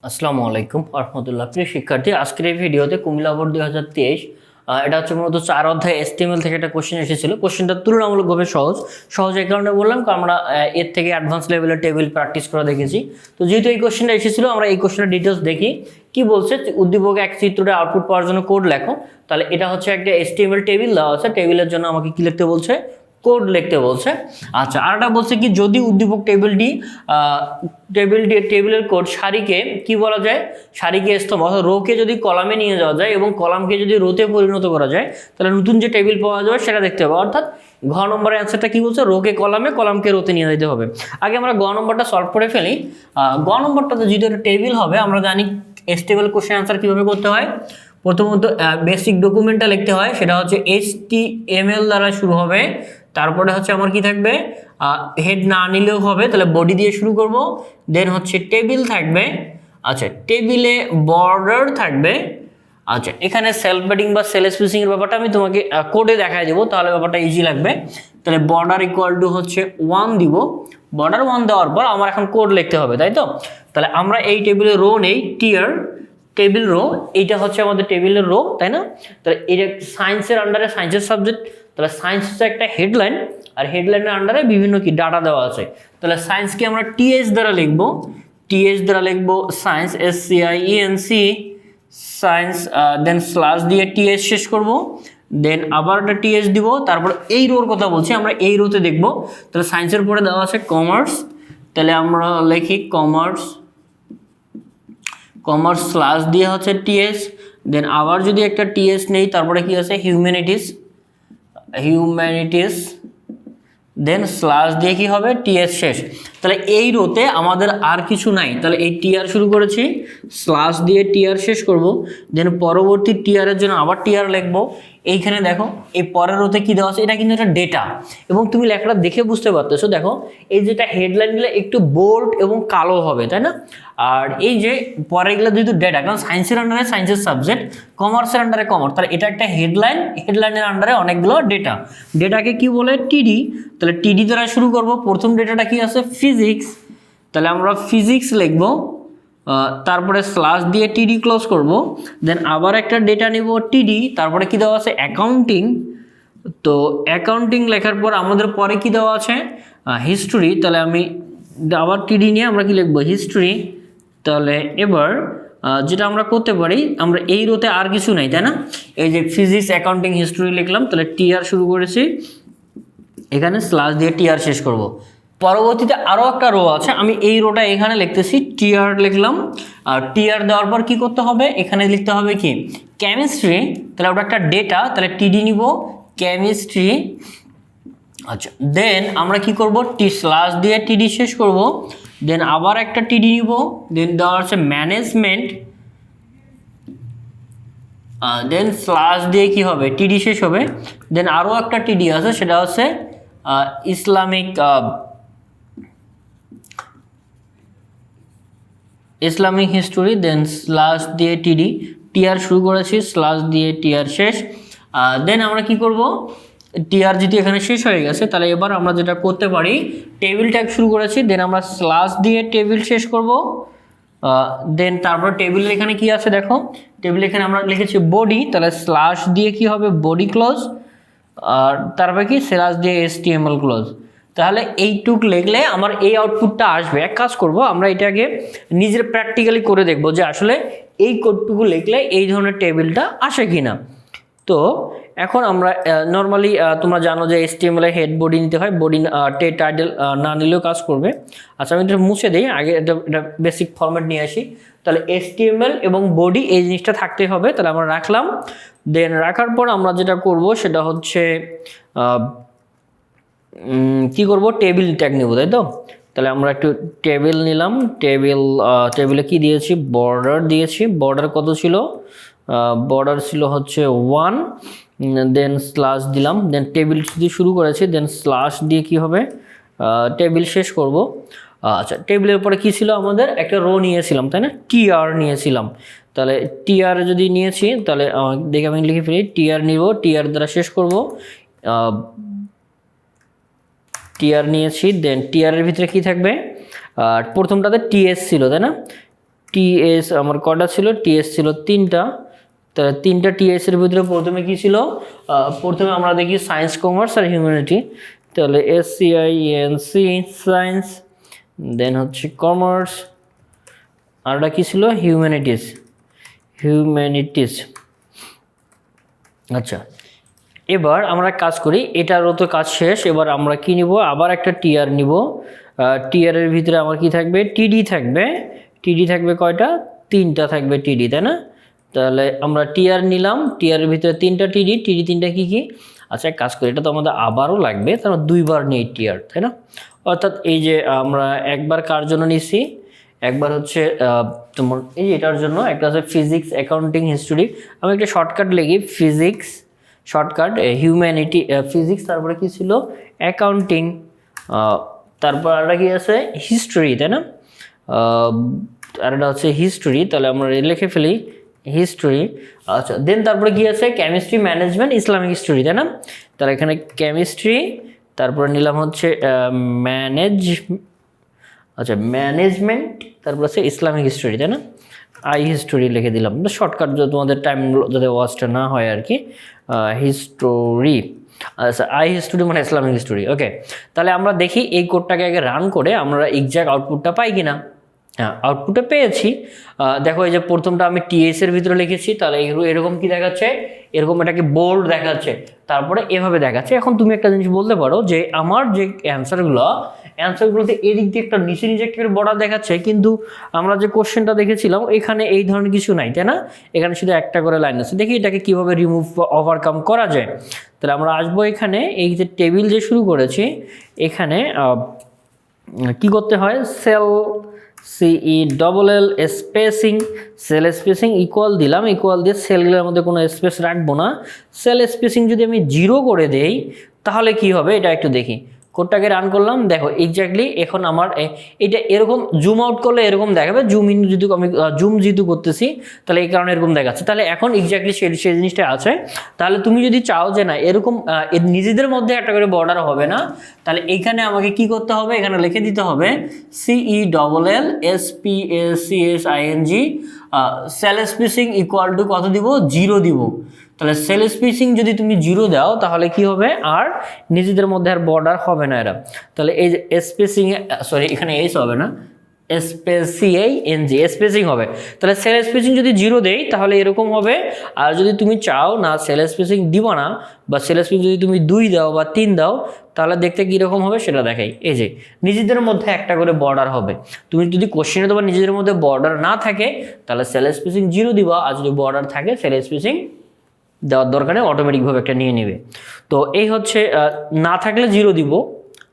আসসালামু আলাইকুম রহমতুল্লাহ। প্রিয় শিক্ষার্থী, আজকের এই ভিডিওতে কুমিল্লা বোর্ড 2023 এটা হচ্ছে মূলত 4 অধ্যায় HTML থেকে একটা কোশ্চেন এসেছিল। কোশ্চেনটা তুলনামূলকভাবে সহজ এই কারণে বললাম কারণ আমরা এর থেকে অ্যাডভান্স লেভেলের টেবিল প্র্যাকটিস করে দেখেছি। তো যেহেতু এই কোশ্চেনটা এসেছিল, আমরা এই কোশ্চেনের ডিটেলস দেখি। কি বলছে, উদ্দীপকে এক চিত্রটা আউটপুট পাওয়ার জন্য কোড লেখো। তাহলে এটা হচ্ছে একটা HTML টেবিল দেওয়া আছে, টেবিলের জন্য আমাকে কি লিখতে বলছে, কোড লিখতে বলছে। আচ্ছা, আর একটা বলছে কি, যদি উদ্দীপক টেবিলের কোড সারিকে কি বলা যায়, সারিকে স্তম্ভ অর্থাৎ রোকে যদি কলামে নিয়ে যাওয়া যায় এবং কলামকে যদি রোতে পরিণত করা যায়, তাহলে নতুন যে টেবিল পাওয়া যাবে সেটা দেখতে হবে। অর্থাৎ ঘ নম্বরের অ্যান্সারটা কি বলছে, রোকে কলামে, কলামকে রোতে নিয়ে যেতে হবে। আগে আমরা গ নম্বরটা সলভ করে ফেলি। গ নম্বরটাতে যদি একটা টেবিল হবে, আমরা জানি HTML কোশ্চেন অ্যান্সার কিভাবে করতে হয়। প্রথমত বেসিক ডকুমেন্টটা লিখতে হয়, সেটা হচ্ছে HTML দ্বারা শুরু হবে। তারপরে হচ্ছে আমার কি থাকবে, হেড না নিলেও হবে, তাহলে বডি দিয়ে শুরু করব। দেন হচ্ছে টেবিল থাকবে। আচ্ছা, টেবিলে বর্ডার থাকবে। আচ্ছা, এখানে সেলফ প্যাডিং বা সেল স্পেসিং এর ব্যাপারটা আমি তোমাকে কোডে দেখাই দেবো, তাহলে ব্যাপারটা ইজি লাগবে। তাহলে বর্ডার ইকুয়াল টু হচ্ছে 1 দিব। বর্ডার 1 দেওয়ার পর আমার এখন কোড লিখতে হবে, তাই তো। তাহলে আমরা এই টেবিলের রো নেই, টেবিল রো, এইটা হচ্ছে আমাদের টেবিলের রো, তাই না। তাহলে এটা সায়েন্সের আন্ডারে, সায়েন্সের সাবজেক্ট, তাহলে সায়েন্স হচ্ছে একটা হেডলাইন, আর হেডলাইনের আন্ডারে বিভিন্ন কি ডাটা দেওয়া আছে। তাহলে সায়েন্সকে আমরা টিএস দ্বারা লিখবো, সায়েন্স SCIENC সায়েন্স, দেন স্ল্যাশ দিয়ে টিএস শেষ করব। দেন আবার একটা টিএস দিব। তারপর এই রোর কথা বলছি, আমরা এই রোতে দেখব। তাহলে সায়েন্সের পরে দেওয়া আছে কমার্স, তাহলে আমরা লিখি কমার্স স্ল্যাশ দিয়ে হচ্ছে টিএস। দেন আবার যদি একটা টিএস নেই, তারপরে কি আছে, হিউম্যানিটিস, দেন স্ল্যাশ দিয়ে কি হবে, টিএস শেষ। তাহলে এই রোতে আমাদের আর কিছু নাই, তাহলে এই টিআর শুরু করেছি, স্ল্যাশ দিয়ে টিআর শেষ করব। দেন পরবর্তী টিআরের জন্য আবার টিআর লিখবো। এইখানে দেখো এই পরের রোতে কি দেওয়া আছে, এটা কিন্তু একটা ডেটা, এবং তুমি লেখাটা দেখে বুঝতে পারতেছো। দেখো এই যেটা হেডলাইনগুলো একটু বোল্ড এবং কালো হবে, তাই না। আর এই যে পরেরগুলো যেহেতু ডেটা, কারণ সায়েন্সের আন্ডারে সায়েন্সের সাবজেক্ট, কমার্সের আন্ডারে কমার্স, তাহলে এটা একটা হেডলাইনের আন্ডারে অনেকগুলো ডেটাকে কি বলে, টিডি। তাহলে টিডি দ্বারা শুরু করব। প্রথম ডেটাটা কি আছে, ফিজিক্স, তাহলে আমরা ফিজিক্স লিখব। তারপরে স্ল্যাশ দিয়ে টিডি ক্লোজ করব। দেন আবার একটা ডেটা নিব টিডি, তারপরে কি দেওয়া আছে, অ্যাকাউন্টিং। তো অ্যাকাউন্টিং লেখার পর আমাদের পরে কি দেওয়া আছে, হিস্ট্রি। তাহলে আমি আবার টিডি নিয়ে আমরা কি লিখবো, হিস্ট্রি। তাহলে এবার যেটা আমরা করতে পারি, আমরা এই রোতে আর কিছু নাই, তাই না। এই যে ফিজিক্স, অ্যাকাউন্টিং, হিস্ট্রি লিখলাম, তাহলে টিআর শুরু করেছি, এখানে স্ল্যাশ দিয়ে টিআর শেষ করব। পরবর্তীতে আরও একটা রো আছে, আমি এই রোটা এখানে লিখতেছি, টিআর লিখলাম। আর টিআর দেওয়ার পর কি করতে হবে, এখানে লিখতে হবে কি, কেমিস্ট্রি। তাহলে ওটা একটা ডেটা, তাহলে টিডি নিব, কেমিস্ট্রি। আচ্ছা, দেন আমরা কি করব, স্ল্যাশ দিয়ে টিডি শেষ করব। দেন আবার একটা টিডি নিব। দেন দেওয়া হচ্ছে ম্যানেজমেন্ট, দেন স্ল্যাশ দিয়ে কি হবে, টিডি শেষ হবে। দেন আরও একটা টিডি আছে, সেটা হচ্ছে ইসলামিক হিস্টোরি। দেন স্ল্যাশ দিয়ে টিআর শুরু করেছি, স্ল্যাশ দিয়ে টিআর শেষ। দেন আমরা কি করব, টিআর যেটি এখানে শেষ হয়ে গেছে, তাহলে এবার আমরা যেটা করতে পারি, টেবিল ট্যাগ শুরু করেছি, দেন আমরা স্ল্যাশ দিয়ে টেবিল শেষ করব। দেন তারপর টেবিলের এখানে কি আছে দেখো, টেবিল এখানে আমরা লিখেছি বডি, তাহলে স্ল্যাশ দিয়ে কি হবে, বডি ক্লোজ। আর তারপরে কি, স্ল্যাশ দিয়ে HTML ক্লোজ। তাহলে এইটুক লিখলে আমার এই আউটপুটটা আসবে। এক কাজ করব, আমরা এটাকে নিজের প্র্যাকটিক্যালি করে দেখব যে আসলে এই কোডটুকু লিখলে এই ধরনের টেবিলটা আসে কিনা। তো এখন আমরা নর্মালি তোমরা জানো যে HTML এ হেড বডি নিতে হয়, বডি টাইটেল না নিলেও কাজ করবে। আচ্ছা, আমি এটা মুছে দিই, আগে এটা বেসিক ফরম্যাট নিয়ে আসি। তাহলে HTML এবং বডি এই জিনিসটা থাকতে হবে, তাহলে আমরা রাখলাম। দেন রাখার পর আমরা যেটা করব সেটা হচ্ছে কি করব, টেবিল ট্যাগ নেব, তাই তো। তাহলে আমরা একটু টেবিল নিলাম, টেবিলে কি দিয়েছি, বর্ডার দিয়েছি। বর্ডার কত ছিল, বর্ডার ছিল হচ্ছে 1। দেন স্ল্যাশ দিলাম, দেন টেবিল দিয়ে শুরু করেছি, দেন স্ল্যাশ দিয়ে কি হবে, টেবিল শেষ করব। আচ্ছা, টেবিলের পরে কি ছিল, আমাদের একটা রো নিয়েছিলাম, তাই না, টিআর নিয়েছিলাম। তাহলে টিআর যদি নিয়েছি, তাহলে দেখে আমি লিখে ফেলি, টিআর নিব, টিআর দ্বারা শেষ করব। টিআর নিয়েছি, দেন টিআরের ভিতরে কি থাকবে, প্রথমটাতে টিএস ছিল, তাই না। টিএস আমার কটা ছিল, টিএস ছিল 3টা। তাহলে 3টা টিএস এর ভিতরে প্রথমে কি ছিল, প্রথমে আমরা দেখি সায়েন্স, কমার্স আর হিউম্যানিটি। তাহলে SCIENC সায়েন্স, দেন হচ্ছে কমার্স, আরটা কি ছিল হিউম্যানিটিস। আচ্ছা, এবার আমরা কাজ করি, এটারও তো কাজ শেষ। এবার আমরা কি নিব, আবার একটা টিআর নিব। টিআরের ভিতরে আমার কি থাকবে, টিডি থাকবে। টিডি থাকবে কয়টা, 3টা থাকবে টিডি, তাই না? তাহলে আমরা টিআর নিলাম, টিআরের ভিতরে 3টা টিডি, 3টা কি কি। আচ্ছা, কাজ করি, এটা তো আমাদের আবারও লাগবে, তাহলে 2বার নেই টিআর, তাই না? অর্থাৎ এই যে আমরা একবার কার জন্য নিছি, একবার হচ্ছে তোমার এই যে এটার জন্য, একটা হচ্ছে ফিজিক্স, অ্যাকাউন্টিং, হিস্ট্রি। আমি একটা শর্টকাট লিখি, ফিজিক্স শর্টকাট, হিউম্যানিটি ফিজিক্স, তারপরে কি ছিল অ্যাকাউন্টিং, তারপর আরেকটা কি আছে হিস্ট্রি, তাই না? আর এটা হচ্ছে হিস্ট্রি, তাহলে আমরা লিখে ফেলি হিস্ট্রি। আচ্ছা, দেন তারপরে কি আছে কেমিস্ট্রি, ম্যানেজমেন্ট, ইসলামিক হিস্ট্রি, তাই না? তাহলে এখানে কেমিস্ট্রি, তারপরে নিলাম হচ্ছে ম্যানেজমেন্ট, তারপর আছে ইসলামিক হিস্ট্রি, তাই না? আই হিস্টোরি লিখে দিলাম, শর্টকাট যদি তোমাদের টাইম যাতে ওয়াচটা না হয় আর কি। হিস্টোরি, আচ্ছা আই হিস্টোরি মানে ইসলামিক হিস্টোরি। ওকে, তাহলে আমরা দেখি এই কোডটাকে আগে রান করে আমরা এক্সাক্ট আউটপুটটা পাই কিনা। হ্যাঁ, আউটপুটে পেয়েছি। দেখো এই যে প্রথমটা আমি টিএস এর ভিতরে লিখেছি, তাহলে এরকম কি দেখাচ্ছে, এরকম এটাকে বোল্ড দেখাচ্ছে, তারপরে এভাবে দেখাচ্ছে। এখন তুমি একটা জিনিস বলতে পারো যে আমার যে অ্যান্সারগুলোতে এদিক দিয়ে একটা নিচে একটা বর্ডার দেখাচ্ছে, কিন্তু আমরা যে কোশ্চেনটা দেখেছিলাম এখানে এই ধরনের কিছু নাই, তাই না? এখানে শুধু একটা করে লাইন আছে। দেখি এটাকে কিভাবে রিমুভ ওভারকাম করা যায়। তাহলে আমরা আসবো এখানে, এই যে টেবিল যে শুরু করেছি, এখানে কি করতে হয়, CELL spacing, sell spacing equal দিলাম, ইকুয়াল দিয়ে সেলগুলোর মধ্যে কোনো স্পেস রাখবো না। সেল স্পেসিং যদি আমি 0 করে দেই তাহলে কি হবে, এটা একটু দেখি। কোডটাকে রান করলাম, দেখো এক্স্যাক্টলি এখন আমার এটা এরকম জুম আউট করলে এরকম দেখাবে, জুম ইন যদি আমি জুম যেহেতু করতেছি তাহলে এই কারণে এরকম দেখাচ্ছে। তাহলে এখন এক্স্যাক্টলি সেই জিনিসটা আছে। তাহলে তুমি যদি চাও যে না এরকম নিজেদের মধ্যে একটা করে বর্ডার হবে না, তাহলে এইখানে আমাকে কি করতে হবে, এখানে লিখে দিতে হবে CELL SPACSING sell spacing equal to কত দিব, 0 দিব। তাহলে সেল স্পেসিং যদি তুমি 0 দাও তাহলে কি হবে, আর নিজেদের মধ্যে আর বর্ডার হবে না এরা। তাহলে এই যে স্পেসিং, সরি এখানে এস হবে না, SPACING স্পেসিং হবে। তাহলে সেল স্পেসিং যদি 0 দেই তাহলে এরকম হবে। আর যদি তুমি চাও না সেল স্পেসিং দিবা না, বা সেল স্পেসিং যদি তুমি 2 দাও বা 3 দাও, তাহলে দেখতে কীরকম হবে সেটা দেখাই। এই যে নিজেদের মধ্যে একটা করে বর্ডার হবে। তুমি যদি কোশ্চেনে তোমার নিজেদের মধ্যে বর্ডার না থাকে তাহলে সেল স্পেসিং 0 দিবা, আর যদি বর্ডার থাকে সেল স্পেসিং দেওয়ার দরকারে অটোমেটিকভাবে একটা নিয়ে নেবে। তো এই হচ্ছে না থাকলে 0 দিব,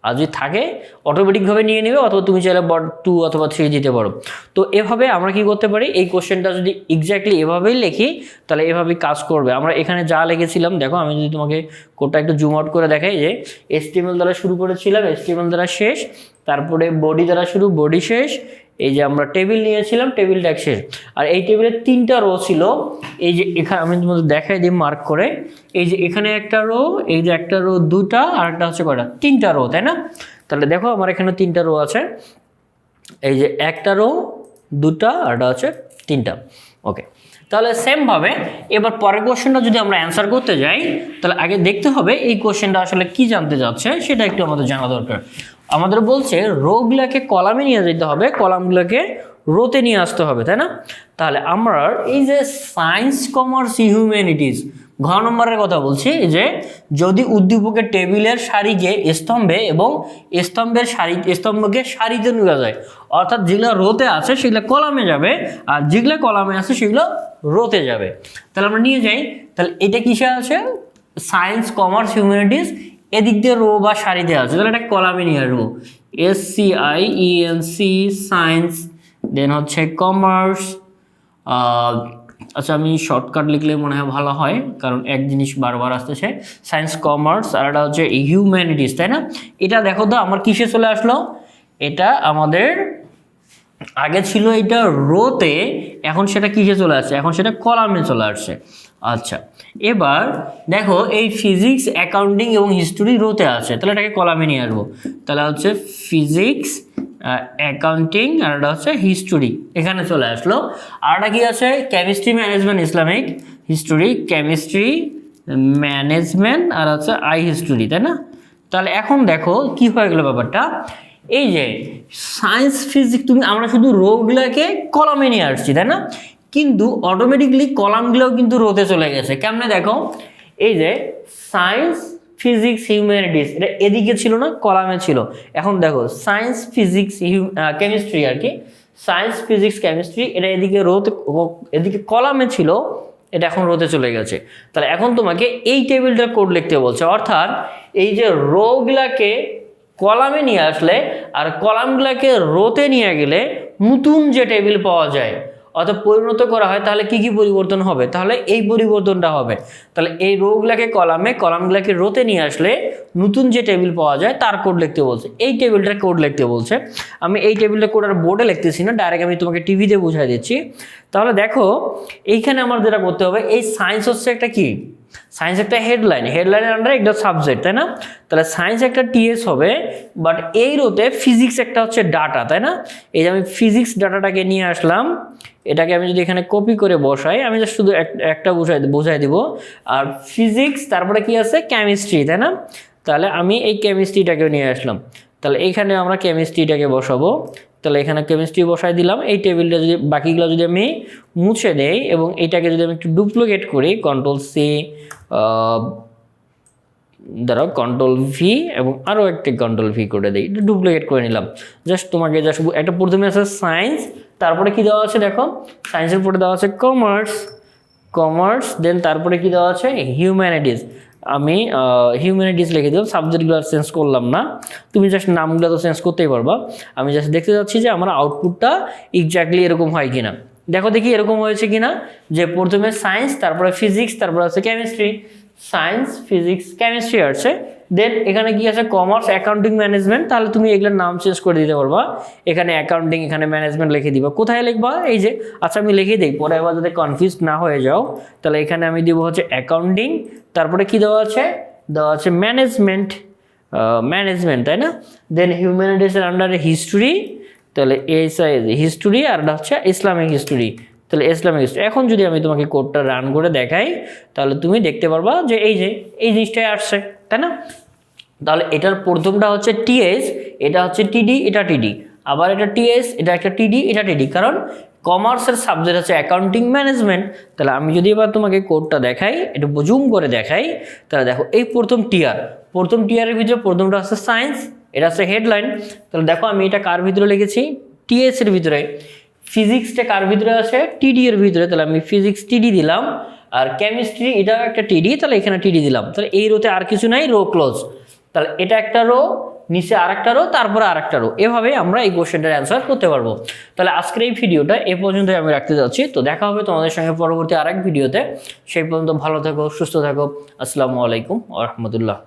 আর যদি থাকে অটোমেটিকভাবে নিয়ে নেবে, অথবা তুমি চাইলে 2 অথবা 3 দিতে পারো। তো এভাবে আমরা কি করতে পারি, এই কোশ্চেনটা যদি এক্স্যাক্টলি এভাবেই লিখি তাহলে এভাবেই কাজ করবে। আমরা এখানে যা লিখেছিলাম, দেখো আমি যদি তোমাকে কোডটা একটু জুম আউট করে দেখাই, যে HTML দ্বারা শুরু করেছিলাম, HTML দ্বারা শেষ, তারপরে বডি দ্বারা শুরু, বডি শেষ, এই যে আমরা টেবিল নিয়েছিলাম, টেবিলটা শেষ। আর এই টেবিলে 3টা রো ছিল, এই যে এখানে আমি তোমাদের দেখাই দিই মার্ক করে, এই যে এখানে একটা রো, এই যে একটা রো 2টা, আর একটা হচ্ছে কয়টা, 3টা রো, তাই না? তাহলে দেখো আমার এখানে 3টা রো আছে, এই যে একটা রো, 2টা, আর একটা হচ্ছে 3টা। ওকে, তাহলে সেমভাবে এবার পরের কোশ্চেনটা যদি আমরা অ্যান্সার করতে যাই, তাহলে আগে দেখতে হবে এই কোশ্চেনটা আসলে কি জানতে যাচ্ছে সেটা একটু আমাদের জানা দরকার। আমাদের বলছে রোগুলাকে কলামে নিয়ে যেতে হবে, কলামগুলোকে রোতে নিয়ে আসতে হবে, তাই না? তাহলে আমরা এই যে সায়েন্স, কমার্স, হিউম্যানিটিস, ঘ নম্বরের কথা বলছি, যে যদি উদ্দীপকের টেবিলের সারিকে স্তম্ভে এবং স্তম্ভকে সারিতে নিয়ে যায়, অর্থাৎ যেগুলো রোতে আছে সেগুলো কলামে যাবে, আর যেগুলো কলামে আছে সেগুলো রোতে যাবে। তাহলে আমরা নিয়ে যাই, তাহলে এটা কিসে আছে, সায়েন্স, কমার্স, হিউম্যানিটিস, এদিক দিয়ে রো বা সারিতে আছে, তাহলে এটা কলামে নিয়ে আসবো। SCIENC সায়েন্স, দেন হচ্ছে কমার্স। আচ্ছা আমি শর্টকাট লিখলে মনে হয় ভালো হয়, কারণ এক জিনিস বারবার আসতেছে, সায়েন্স, কমার্স, আর এটা হচ্ছে হিউম্যানিটিস, তাই না? এটা দেখো তো আমার কিসে চলে আসলো, এটা আমাদের আগে ছিল এটা রোতে, এখন সেটা কিসে চলে আসছে, এখন সেটা কলামে চলে আসছে। আচ্ছা, এবার দেখো এই ফিজিক্স, অ্যাকাউন্টিং এবং হিস্টোরি রোতে আছে, তাহলে এটাকে কলামে নিয়ে আসবো। তাহলে হচ্ছে ফিজিক্স, অ্যাকাউন্টিং আর এটা হচ্ছে হিস্টোরি, এখানে চলে আসলো। আর এটা কি আছে? Chemistry, management, Islamic history, chemistry, management আর হচ্ছে আই হিস্টোরি, তাই না? তাহলে এখন দেখো কি হয়ে গেল ব্যাপারটা, এই যে সায়েন্স ফিজিক্স তুমি আমরা শুধু রোগুলাকে কলামে নিয়ে আসছি, তাই না? কিন্তু অটোমেটিকলি কলামগুলোও কিন্তু রোতে চলে গেছে। কেমনে দেখো, এই যে সায়েন্স, ফিজিক্স, হিউম্যানিটিস এটা এদিকে ছিল না, কলামে ছিল। এখন দেখো সায়েন্স, ফিজিক্স, কেমিস্ট্রি আর কি, সায়েন্স, ফিজিক্স, কেমিস্ট্রি এটা এদিকে রোতে, এদিকে কলামে ছিল, এটা এখন রোতে চলে গেছে। তাহলে এখন তোমাকে এই টেবিলটার কোড লিখতে বলছে, অর্থাৎ এই যে রোগুলাকে কলামে নিয়ে আসলে আর কলামগুলোকে রোতে নিয়ে গেলে নতুন যে টেবিল পাওয়া যায় অর্থাৎ পরিণত করা হয়, তাহলে কি কি পরিবর্তন হবে? তাহলে এই পরিবর্তনটা হবে। তাহলে এই রোগুলাকে কলামে, কলামগুলোকে রোতে নিয়ে আসলে নতুন যে টেবিল পাওয়া যায় তার কোড লিখতে বলছে, এই টেবিলটার কোড লিখতে বলছে। আমি এই টেবিলটার কোড আর বোর্ডে লিখতেছি না, ডাইরেক্ট আমি তোমাকে টিভিতে বুঝাই দিচ্ছি। তাহলে দেখো এইখানে আমার যেটা করতে হবে, এই সায়েন্স হচ্ছে একটা কি, সায়েন্স একটা হেডলাইন, হেডলাইনের আন্ডারে একটা সাবজেক্ট, তাই না? তাহলে সায়েন্স একটা টিএস হবে, বাট এই রোতে ফিজিক্স একটা হচ্ছে ডাটা, তাই না? এই যে আমি ফিজিক্স ডাটাটাকে নিয়ে আসলাম, এটাকে আমি যদি এখানে কপি করে বসাই, আমি জাস্ট শুধু একটা বোঝাই দিব। আর ফিজিক্স তারপরে কি আছে? কেমিস্ট্রি, তাই না? তাহলে আমি এই কেমিস্ট্রিটাকে নিয়ে আসলাম, তাহলে এখানে আমরা কেমিস্ট্রিটাকে বসাবো। তাহলে এখানে কেমিস্ট্রি বসাই দিলাম। এই টেবিলটা যদি বাকিগুলো যদি আমি মুছে দেই এবং এইটাকে যদি আমি একটু ডুপ্লিকেট করি, কন্ট্রোল সি, ধরো কন্ট্রোল ভি এবং আরও একটা কন্ট্রোল ভি করে দিই, একটু ডুপ্লিকেট করে নিলাম। জাস্ট তোমাকে জাস্ট একটা প্রথমে আছে সায়েন্স, তারপরে কি দেওয়া আছে দেখো, সায়েন্সের পরে দেওয়া আছে কমার্স, দেন তারপরে কি দেওয়া আছে? হিউম্যানিটিস। আমি হিউম্যানিটিস লিখে দিলাম, সাবজেক্টগুলো চেঞ্জ করলাম না, তুমি জাস্ট নামগুলো তো চেঞ্জ করতেই পারবা। আমি জাস্ট দেখতে যাচ্ছি যে আমার আউটপুটটা এক্স্যাক্টলি এরকম হয় কিনা। দেখো দেখি এরকম হয়েছে কিনা, যে প্রথমে সায়েন্স, তারপরে ফিজিক্স, তারপরে আছে কেমিস্ট্রি, সায়েন্স, ফিজিক্স, কেমিস্ট্রি আছে, দেন এখানে কি আছে? Commerce, accounting, management. তাহলে তুমি এগুলোর নাম চেঞ্জ করে দিতে পারবা, এখানে অ্যাকাউন্টিং, এখানে ম্যানেজমেন্ট লিখে দিবা। কোথায় লিখবা? এই যে, আচ্ছা আমি লিখে দিই, পরে আবার যাতে কনফিউজ না হয়ে যাও। তাহলে এখানে আমি দিব হচ্ছে অ্যাকাউন্টিং, তারপরে কি দেওয়া আছে? দেওয়া আছে ম্যানেজমেন্ট, তাই না? দেন হিউম্যানিটিসের আন্ডারে হিস্টোরি, তাহলে এই হিস্টোরি আর এটা হচ্ছে ইসলামিক হিস্টোরি, তাহলে ইসলামিক হিস্ট্রি। এখন যদি আমি তোমাকে কোডটা রান করে দেখাই, তাহলে তুমি দেখতে পারবা যে এই জিনিসটাই আসছে, তাই না? তাহলে এটার প্রথমটা হচ্ছে টিএস, এটা হচ্ছে টিডি, এটা টিডি, আবার এটা টিএস, এটা একটা টিডি, এটা টিডি, কারণ কমার্সের সাবজেক্ট হচ্ছে অ্যাকাউন্টিং, ম্যানেজমেন্ট। তাহলে আমি যদি এবার তোমাকে কোডটা দেখাই, একটু জুম করে দেখাই, তাহলে দেখো এই প্রথম টিয়ারের ভিতরে প্রথমটা হচ্ছে সায়েন্স, এটা হচ্ছে হেডলাইন। তাহলে দেখো আমি এটা কার ভিতরে লিখেছি? টিএস এর ভিতরে। ফিজিক্সটা কার ভিতরে আছে? টিডি এর ভিতরে, তাহলে আমি ফিজিক্স টিডি দিলাম। আর কেমিস্ট্রি এটাও একটা টিডি, তাহলে এখানে টিডি দিলাম। তাহলে এই রোতে আর কিছু নাই, রো ক্লোজ। তাহলে এটা একটা রো, নিচে আরেকটা রো, তারপরে আরেকটা রো, এভাবে আমরা এই কোশ্চেনটার অ্যান্সার করতে পারবো। তাহলে আজকের এই ভিডিওটা এ পর্যন্তই আমি রাখতে যাচ্ছি। তো দেখা হবে তোমাদের সঙ্গে পরবর্তী আরেক ভিডিওতে। সেই পর্যন্ত ভালো থাকো, সুস্থ থাকো। আসসালামু আলাইকুম ওয়া রাহমাতুল্লাহ।